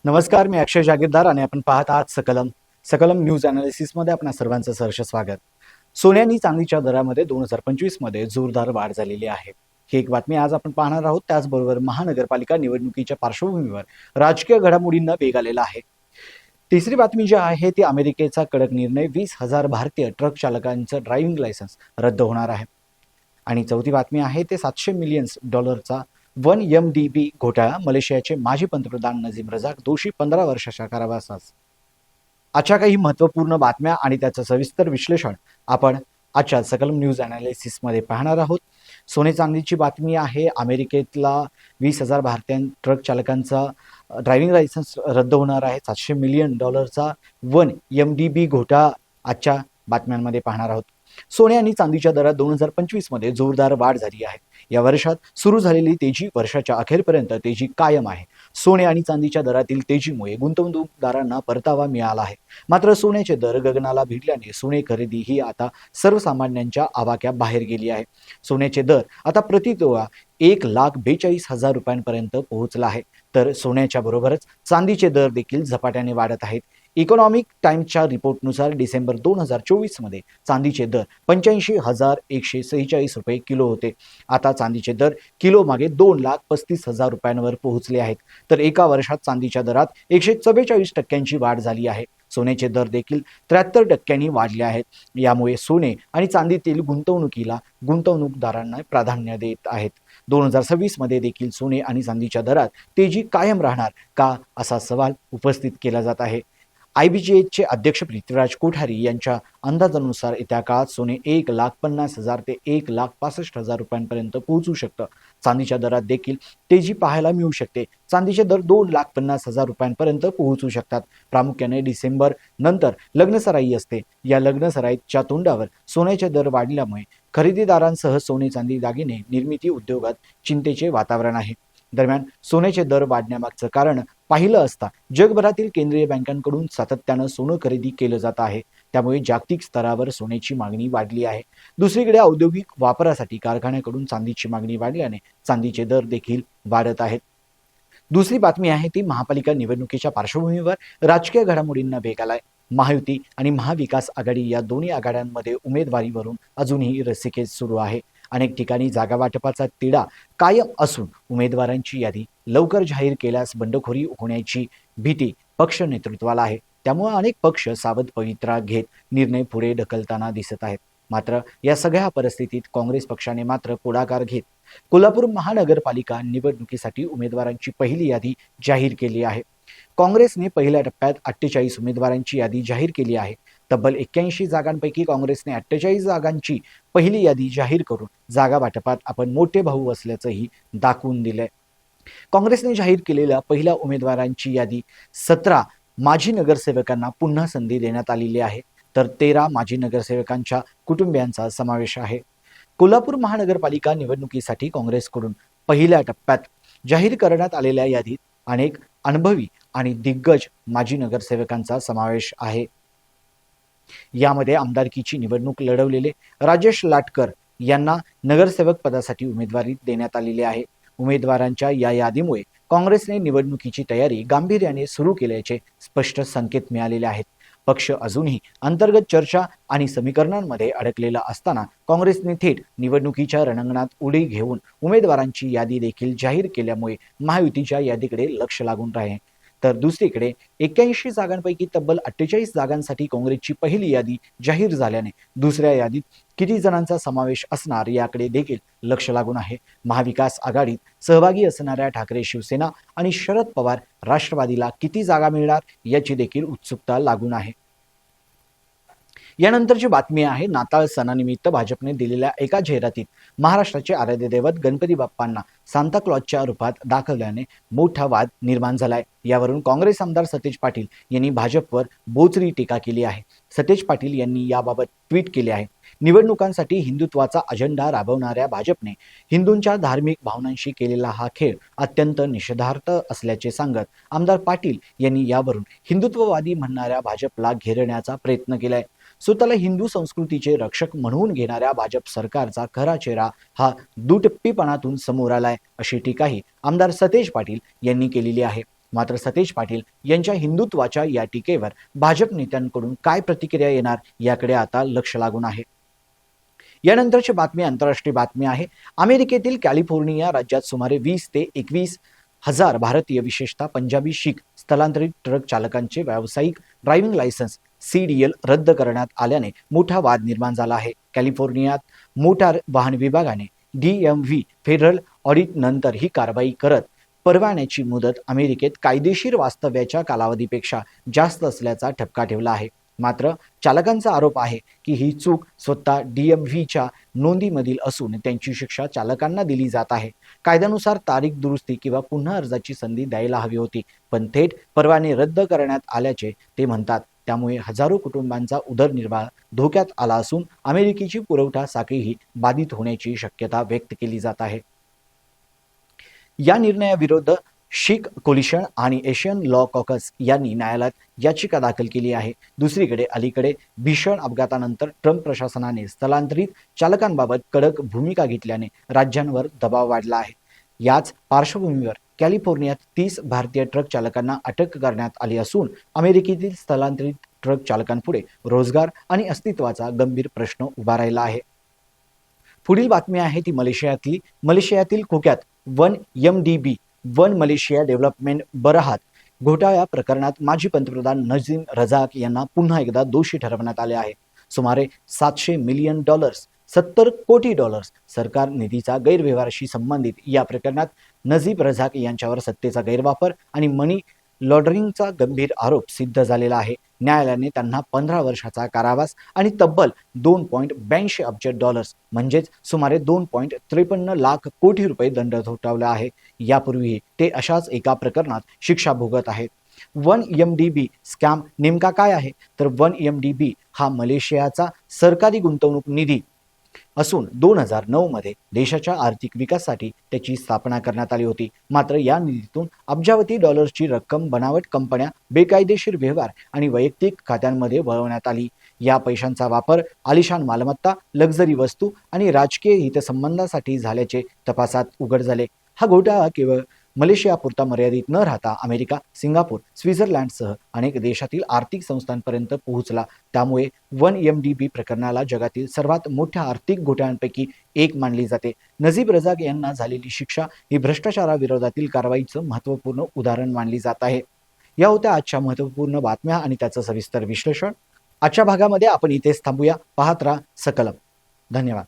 नमस्कार, मी अक्षय जागीरदार आणि आपण पाहत आहात सकलम न्यूज अनालिसिस मध्ये आपणा सर्वांचं सहर्ष स्वागत. सोने आणि चांदीच्या दरामध्ये 2025 मध्ये जोरदार वाढ झालेली आहे. ही एक बातमी आज आपण पाहणार आहोत. त्याचबरोबर महानगरपालिका निवडणुकीच्या पार्श्वभूमीवर राजकीय घडामोडींना वेग आलेला आहे. तिसरी बातमी जी आहे ती अमेरिकेचा कडक निर्णय, 20,000 भारतीय ट्रक चालकांचं ड्रायव्हिंग लायसन्स रद्द होणार आहे. आणि चौथी बातमी आहे ते $700 मिलियन 1MDB घोटाळा, मलेशियाचे माजी पंतप्रधान नजीब रजाक दोषी, 15 वर्षाच्या कारावासास. आजच्या काही महत्त्वपूर्ण बातम्या आणि त्याचं सविस्तर विश्लेषण आपण आजच्या सकलम न्यूज अनालिसिस मध्ये पाहणार आहोत. सोने चांदीची बातमी आहे. अमेरिकेतला 20,000 भारतीय ट्रक चालकांचा ड्रायव्हिंग लायसन्स रद्द होणार आहे. $700 मिलियन 1MDB घोटाळा आजच्या बातम्यांमध्ये पाहणार आहोत. सोने आणि चांदीच्या दरात 2025 मध्ये जोरदार वाढ झाली आहे. या वर्षात सुरू झालेली तेजी वर्षाच्या अखेरपर्यंत तेजी कायम आहे. सोने आणि चांदीच्या दरातील तेजीमुळे गुंतवणूकदारांना परतावा मिळाला आहे. मात्र सोन्याचे दर गगनाला भिडल्याने सोने खरेदी ही आता सर्वसामान्यांच्या आवाक्याबाहेर गेली आहे. सोन्याचे दर आता प्रति तोळा 1,42,000 रुपयांपर्यंत पोहोचला आहे. तर सोन्याच्या बरोबरच चांदीचे दर देखील झपाट्याने वाढत आहेत. इकॉनॉमिक टाइम्सच्या रिपोर्टनुसार डिसेंबर 2024 मध्ये चांदीचे दर 85,146 रुपये किलो होते. आता चांदीचे दर किलो मागे 2,35,000 रुपयांवर पोहोचले आहेत. तर एका वर्षात चांदीच्या दरात 144% वाढ झाली आहे. सोन्याचे दर देखील 73% वाढले आहेत. यामुळे सोने आणि चांदीतील गुंतवणुकीला गुंतवणूकदारांना प्राधान्य देत आहेत. 2026 मध्ये देखील सोने आणि चांदीच्या दरात तेजी कायम राहणार का, असा सवाल उपस्थित केला जात आहे. IBGHचे अध्यक्ष पृथ्वीराज कोठारी यांच्या अंदाजानुसार येत्या काळात सोने 1,50,000 ते 1,65,000 रुपयांपर्यंत पोहोचू शकतं. चांदीच्या दरात देखील तेजी पाहायला मिळू शकते. चांदीचे दर 2,50,000 रुपयांपर्यंत पोहोचू शकतात. प्रामुख्याने डिसेंबर नंतर लग्नसराई असते. या लग्नसराईच्या तोंडावर सोन्याचे दर वाढल्यामुळे खरेदीदारांसह सोने चांदी दागिने निर्मिती उद्योगात चिंतेचे वातावरण आहे. दरम्यान सोन्याचे दर वाढण्यामागचं कारण पाहिलं असता जगभरातील केंद्रीय बँकांकडून सातत्यानं सोनं खरेदी केलं जात आहे. त्यामुळे जागतिक स्तरावर सोन्याची मागणी वाढली आहे. दुसरीकडे औद्योगिक वापरासाठी कारखान्याकडून चांदीची मागणी वाढल्याने चांदीचे दर देखील वाढत आहेत. दुसरी बातमी आहे ती महापालिका निवडणुकीच्या पार्श्वभूमीवर राजकीय घडामोडींना वेग आलाय. महायुती आणि महाविकास आघाडी या दोन्ही आघाड्यांमध्ये उमेदवारीवरून अजूनही रस्सीखेच सुरू आहे. अनेक ठिकाणी जागा वाटपाचा तिढा कायम असून उमेदवारांची यादी लवकर जाहीर केल्यास बंडखोरी होण्याची भीती पक्ष नेतृत्वाला आहे. त्यामुळे अनेक पक्ष सावध पवित्रा घेत निर्णय पुढे ढकलताना दिसत आहेत. मात्र या सगळ्या परिस्थितीत काँग्रेस पक्षाने मात्र पुढाकार घेत कोल्हापूर महानगरपालिका निवडणुकीसाठी उमेदवारांची पहिली यादी जाहीर केली आहे. काँग्रेसने पहिल्या टप्प्यात 48 उमेदवारांची यादी जाहीर केली आहे. तब्बल 81 जागांपैकी काँग्रेसने 48 जागांची पहिली यादी जाहीर करून जागा वाटपात आपण मोठे भाऊ असल्याचंही दाखवून दिलंय. काँग्रेसने जाहीर केलेल्या पहिल्या उमेदवारांची यादी 17 माजी नगरसेवकांना पुन्हा संधी देण्यात आलेली आहे. तर 13 माजी नगरसेवकांच्या कुटुंबियांचा समावेश आहे. कोल्हापूर महानगरपालिका निवडणुकीसाठी काँग्रेसकडून पहिल्या टप्प्यात जाहीर करण्यात आलेल्या यादीत अनेक अनुभवी आणि दिग्गज माजी नगरसेवकांचा समावेश आहे. यामध्ये आमदारकीची निवडणूक लढवलेले राजेश लाटकर यांना नगरसेवक पदासाठी उमेदवारी देण्यात आलेली आहे. उमेदवारांच्या या यादीमुळे काँग्रेसने निवडणुकीची तयारी गांभीर्याने सुरू केल्याचे स्पष्ट संकेत मिळालेले आहेत. पक्ष अजूनही अंतर्गत चर्चा आणि समीकरणांमध्ये अडकलेला असताना काँग्रेसने थेट निवडणुकीच्या रणांगणात उडी घेऊन उमेदवारांची यादी देखील जाहीर केल्यामुळे महायुतीच्या यादीकडे लक्ष लागून राहिले. तर दुसरीकडे 81 जागांपैकी तब्बल 48 जागांसाठी काँग्रेसची पहिली यादी जाहीर झाल्याने दुसऱ्या यादीत किती जणांचा समावेश असणार याकडे देखील लक्ष लागून आहे. महाविकास आघाडीत सहभागी असणाऱ्या ठाकरे शिवसेना आणि शरद पवार राष्ट्रवादीला किती जागा मिळणार याची देखील उत्सुकता लागून आहे. यानंतरची बातमी आहे नाताळ सणानिमित्त भाजपने दिलेल्या एका जाहिरातीत महाराष्ट्राचे आराध्य दैवत गणपती बाप्पांना सांताक्लॉजच्या रूपात दाखवल्याने मोठा वाद निर्माण झालाय. यावरून काँग्रेस आमदार सतेज पाटील यांनी भाजपवर बोचरी टीका केली आहे. सतेज पाटील यांनी याबाबत ट्विट केले आहे. निवडणुकांसाठी हिंदुत्वाचा अजेंडा राबवणाऱ्या भाजपने हिंदूंच्या धार्मिक भावनांशी केलेला हा खेळ अत्यंत निषेधार्थ असल्याचे सांगत आमदार पाटील यांनी यावरून हिंदुत्ववादी म्हणणाऱ्या भाजपला घेरण्याचा प्रयत्न केलाय. स्वतःला हिंदू संस्कृतीचे रक्षक म्हणून घेणाऱ्या भाजप सरकारचा खरा चेहरा हा दुटप्पीपणातून समोर आलाय, अशी टीकाही आमदार सतेज पाटील यांनी केलेली आहे. मात्र सतेज पाटील यांच्या हिंदुत्वाच्या या टीकेवर भाजप नेत्यांकडून काय प्रतिक्रिया येणार याकडे आता लक्ष लागून आहे. यानंतरची बातमी आंतरराष्ट्रीय बातमी आहे. अमेरिकेतील कॅलिफोर्निया राज्यात सुमारे 20 ते 21 हजार भारतीय विशेषतः पंजाबी शीख स्थलांतरित ट्रक चालकांचे व्यावसायिक ड्रायव्हिंग लायसन्स CDL रद्द करण्यात आल्याने मोठा वाद निर्माण झाला आहे. कॅलिफोर्नियात मोटार वाहन विभागाने DMV फेडरल ऑडिट नंतर ही कारवाई करत परवान्याची मुदत अमेरिकेत कायदेशीर वास्तव्याच्या कालावधीपेक्षा जास्त असल्याचा ठपका ठेवला आहे. मात्र चालकांचा आरोप आहे की ही चूक स्वतः DMVच्या नोंदीमधील असून त्यांची शिक्षा चालकांना दिली जात आहे. कायद्यानुसार तारीख दुरुस्ती किंवा पुन्हा अर्जाची संधी द्यायला हवी होती, पण थेट परवाने रद्द करण्यात आल्याचे ते म्हणतात. त्यामुळे हजारो कुटुंबांचा उदरनिर्वाह धोक्यात आला असून अमेरिकेची पुरवठा साखळीही बाधित होण्याची शक्यता व्यक्त केली जात आहे. या निर्णयाविरुद्ध शीख कोलिशन आणि एशियन लॉ कॉकस यांनी न्यायालयात याचिका दाखल केली आहे. दुसरीकडे अलीकडे भीषण अपघातानंतर ट्रम्प प्रशासनाने स्थलांतरित चालकांबाबत कडक भूमिका घेतल्याने राज्यांवर दबाव वाढला आहे. याच पार्श्वभूमीवर कॅलिफोर्नियात 30 भारतीय ट्रक चालकांना अटक करण्यात आली असून अमेरिकेतील स्थलांतरित ट्रक चालकांपुढे रोजगार आणि अस्तित्वाचा गंभीर प्रश्न उभा राहिला आहे. पुढील बातमी आहे ती मलेशियातील खोक्यात 1MDB मलेशिया डेव्हलपमेंट बरहात घोटाळा प्रकरणात माजी पंतप्रधान नजीब रजाक यांना पुन्हा एकदा दोषी ठरवण्यात आले आहे. सुमारे $700 मिलियन 70 कोटी सरकार निधीचा गैरव्यवहाराशी संबंधित या प्रकरणात नजीब रजाक यांच्यावर सत्तेचा गैरवापर आणि मनी लॉन्ड्रिंगचा गंभीर आरोप सिद्ध झालेला आहे. न्यायालयाने त्यांना 15 वर्षाचा कारावास आणि तब्बल $2.82 अब्ज म्हणजेच सुमारे 2.53 लाख कोटी रुपये दंड ठोठावला आहे. यापूर्वी ते अशाच एका प्रकरणात शिक्षा भोगत आहेत. 1MDB स्कॅम नेमका काय आहे तर 1MDB हा मलेशियाचा सरकारी गुंतवणूक निधी असून 2009 मध्ये देशाच्या आर्थिक विकासासाठी त्याची स्थापना करण्यात आली होती. मात्र या निधीतून अब्जावधी डॉलर्सची रक्कम बनावट कंपन्या, बेकायदेशीर व्यवहार आणि वैयक्तिक खात्यांमध्ये वळवण्यात आली. या पैशांचा वापर आलिशान मालमत्ता, लक्झरी वस्तू आणि राजकीय हितसंबंधासाठी झाल्याचे तपासात उघड झाले. हा घोटाळा केवळ मलेशियापुरता मर्यादित न राहता अमेरिका, सिंगापूर, स्वित्झर्लंडसह अनेक देशातील आर्थिक संस्थांपर्यंत पोहोचला. त्यामुळे 1MDB प्रकरणाला जगातील सर्वात मोठ्या आर्थिक घोटाळ्यांपैकी एक मानली जाते. नजीब रजाक यांना झालेली शिक्षा ही भ्रष्टाचाराविरोधातील कारवाईचं महत्त्वपूर्ण उदाहरण मानली जात आहे. या होत्या आजच्या महत्त्वपूर्ण बातम्या आणि त्याचं सविस्तर विश्लेषण. आजच्या भागामध्ये आपण इथेच थांबूया. पाहत राहा सकलम. धन्यवाद.